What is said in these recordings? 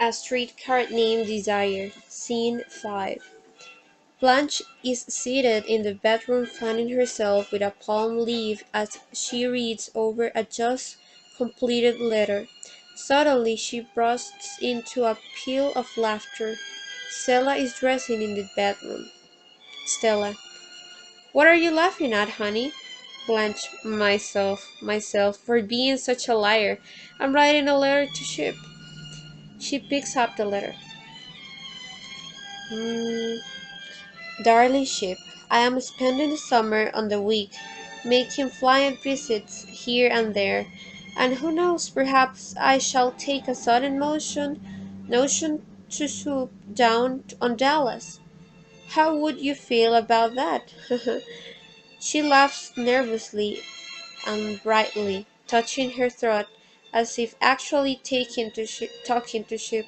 A streetcar named Desire. Scene 5. Blanche is seated in the bedroom fanning herself with a palm leaf as she reads over a just completed letter. Suddenly she bursts into a peal of laughter. Stella is dressing in the bedroom. Stella. What are you laughing at, honey? Blanche. Myself, for being such a liar. I'm writing a letter to Ship. She picks up the letter. Hmm. Darling Ship, I am spending the summer on the week, making flying visits here and there, and who knows, perhaps I shall take a sudden notion to swoop down on Dallas. How would you feel about that? She laughs nervously and brightly, touching her throat as if actually talking to Ship.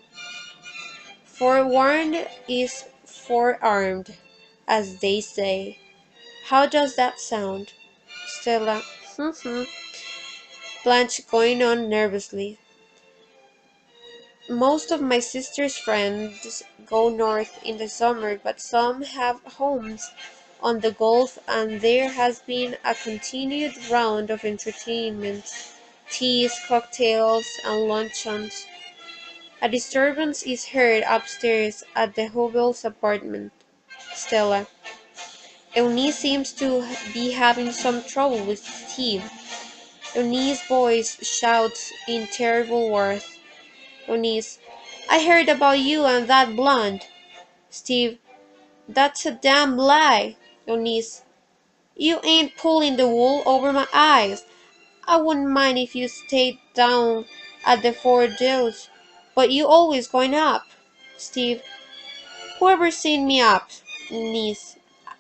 Forewarned is forearmed, as they say. How does that sound? Stella. Blanche going on nervously. Most of my sister's friends go north in the summer, but some have homes on the Gulf, and there has been a continued round of entertainment, teas, cocktails, and luncheons. A disturbance is heard upstairs at the Hubbles' apartment. Stella. Eunice seems to be having some trouble with Steve. Eunice's voice shouts in terrible wrath. Eunice, I heard about you and that blonde. Steve, that's a damn lie. Eunice, you ain't pulling the wool over my eyes. I wouldn't mind if you stayed down at the Four Dills, but you always going up. Steve, whoever seen me up? Eunice,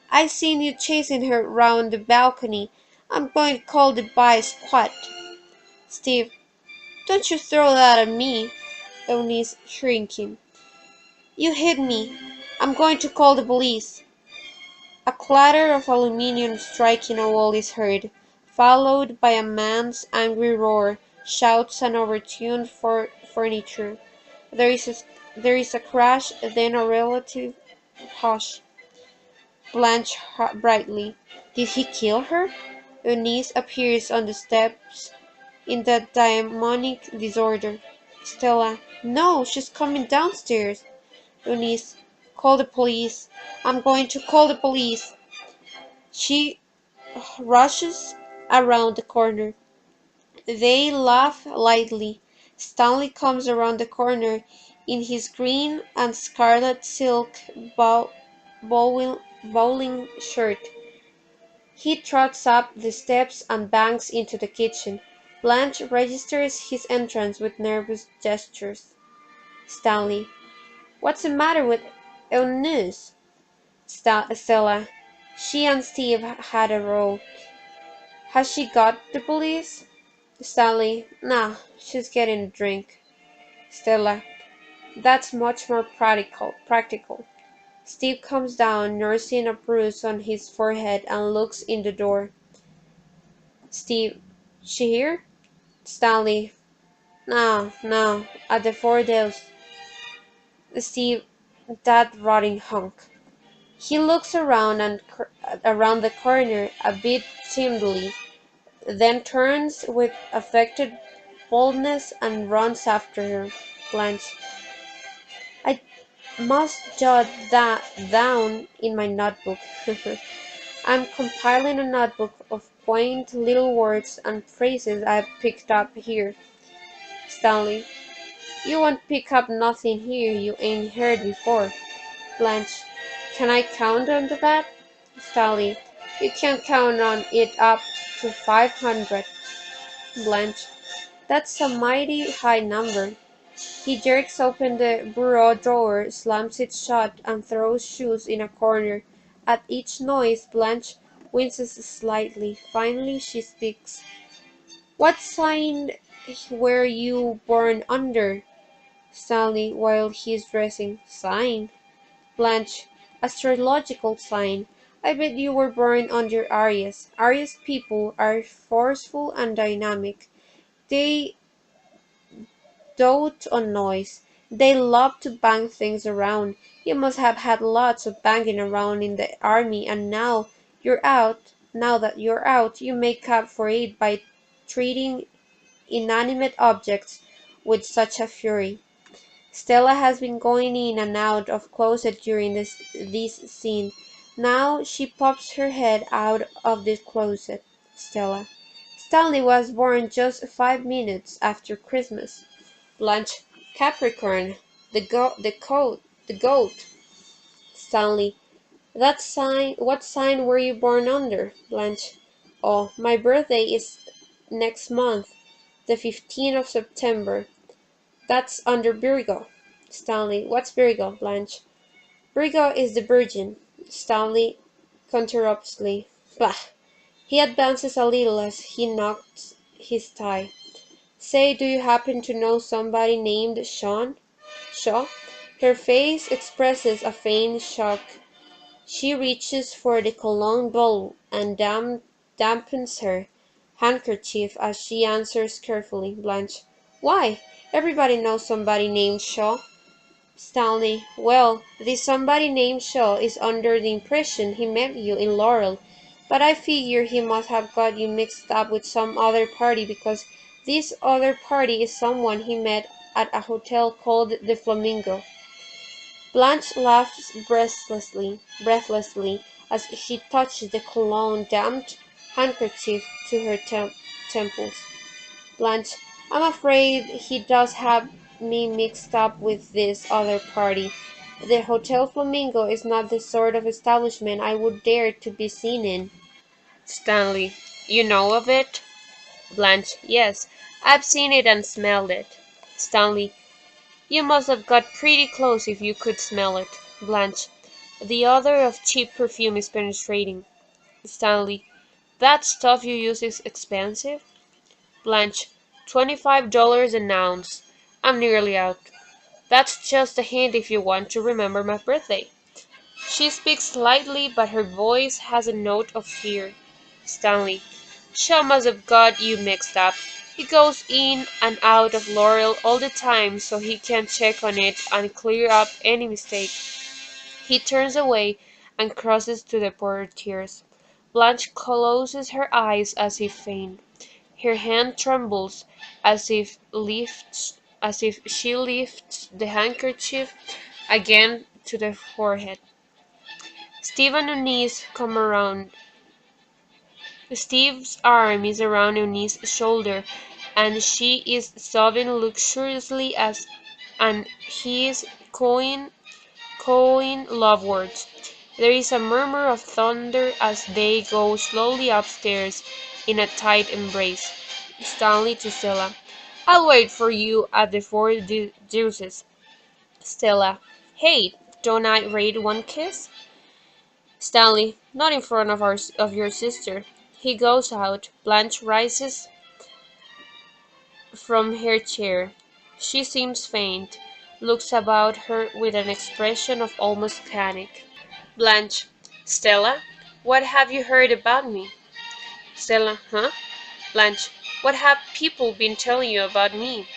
I seen you chasing her round the balcony. I'm going to call the boy squat. Steve, don't you throw that at me. Eunice, shrinking. You hit me. I'm going to call the police. A clatter of aluminium striking a wall is heard, followed by a man's angry roar, shouts and overturned furniture. There is a crash, then a relative hush. Blanche brightly. Did he kill her? Eunice appears on the steps in that demonic disorder. Stella. No, she's coming downstairs. Eunice. Call the police. I'm going to call the police. She rushes around the corner. They laugh lightly. Stanley comes around the corner in his green and scarlet silk bowling shirt. He trots up the steps and bangs into the kitchen. Blanche registers his entrance with nervous gestures. Stanley. What's the matter with Eunice? Stella. She and Steve had a row. Has she got the police? Stanley. Nah, she's getting a drink. Stella. That's much more practical. Steve comes down, nursing a bruise on his forehead, and looks in the door. Steve. She here? Stanley. No, at the Four Dills. Steve. That rotting hunk. He looks around the corner a bit timidly, then turns with affected boldness and runs after her. Blanche. I must jot that down in my notebook. I'm compiling a notebook of quaint little words and phrases I've picked up here. Stanley. You won't pick up nothing here you ain't heard before. Blanche. Can I count on that? Stanley. You can count on it up to 500. Blanche. That's a mighty high number. He jerks open the bureau drawer, slams it shut, and throws shoes in a corner. At each noise, Blanche winces slightly. Finally, she speaks. What sign were you born under? Stanley, while he is dressing. Sign? Blanche. Astrological sign. I bet you were born under Aries. Aries people are forceful and dynamic. They dote on noise. They love to bang things around. You must have had lots of banging around in the army, and now you're out. Now that you're out, you make up for it by treating inanimate objects with such a fury. Stella has been going in and out of closet during this scene. Now she pops her head out of the closet. Stella. Stanley was born just 5 minutes after Christmas. Blanche. Capricorn. The goat. Stanley. That sign. What sign were you born under? Blanche. Oh, my birthday is next month, the 15th of September. That's under Virgo. Stanley. What's Virgo, Blanche? Virgo is the Virgin. Stanley contemptuously. Bah! He advances a little as he knocks his tie. Say, do you happen to know somebody named Sean? Shaw? Her face expresses a faint shock. She reaches for the cologne bowl and dampens her handkerchief as she answers carefully. Blanche. Why? Everybody knows somebody named Shaw. Stanley. Well, this somebody named Shaw is under the impression he met you in Laurel, but I figure he must have got you mixed up with some other party because this other party is someone he met at a hotel called the Flamingo. Blanche laughs breathlessly as she touches the cologne-damped handkerchief to her temples. Blanche, I'm afraid he does have me mixed up with this other party. The Hotel Flamingo is not the sort of establishment I would dare to be seen in. Stanley, you know of it? Blanche, yes, I've seen it and smelled it. Stanley, you must have got pretty close if you could smell it. Blanche, the odor of cheap perfume is penetrating. Stanley, that stuff you use is expensive? Blanche, $25 an ounce. I'm nearly out. That's just a hint if you want to remember my birthday. She speaks lightly, but her voice has a note of fear. Stanley, Shaw must have got you mixed up. He goes in and out of Laurel all the time so he can check on it and clear up any mistake. He turns away and crosses to the portieres. Blanche closes her eyes as if faint. Her hand trembles as if she lifts the handkerchief again to the forehead. Steve and Eunice come around. Steve's arm is around Eunice's shoulder, and she is sobbing luxuriously and he is cawing love words. There is a murmur of thunder as they go slowly upstairs in a tight embrace. Stanley to Stella. I'll wait for you at the Four Deuces. Stella. Hey, don't I rate one kiss? Stanley. Not in front of your sister. He goes out. Blanche rises from her chair. She seems faint, looks about her with an expression of almost panic. Blanche. Stella, what have you heard about me? Stella. Huh? Blanche. What have people been telling you about me?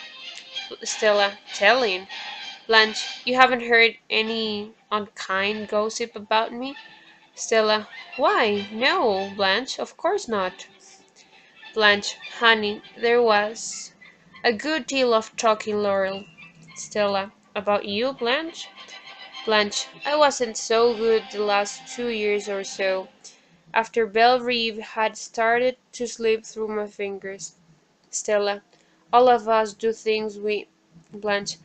Stella. Telling? Blanche. You haven't heard any unkind gossip about me? Stella. Why, no, Blanche, of course not. Blanche. Honey, there was a good deal of talk in Laurel. Stella. About you, Blanche? Blanche. I wasn't so good the last 2 years or so, after Belle Reve had started to slip through my fingers. Stella. All of us do things we... Blanche.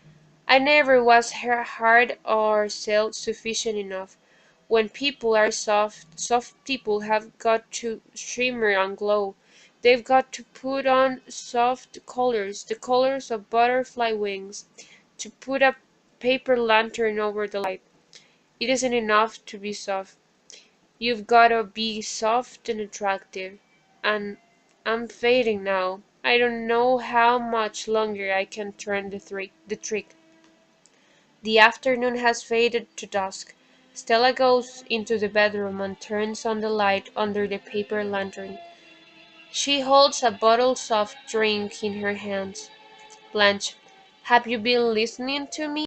I never was hard or self-sufficient enough. When people are soft people have got to shimmer and glow. They've got to put on soft colors, the colors of butterfly wings, to put a paper lantern over the light. It isn't enough to be soft. You've gotta be soft and attractive. And I'm fading now. I don't know how much longer I can turn the trick. The afternoon has faded to dusk. Stella goes into the bedroom and turns on the light under the paper lantern. She holds a bottle of soft drink in her hands. Blanche, have you been listening to me?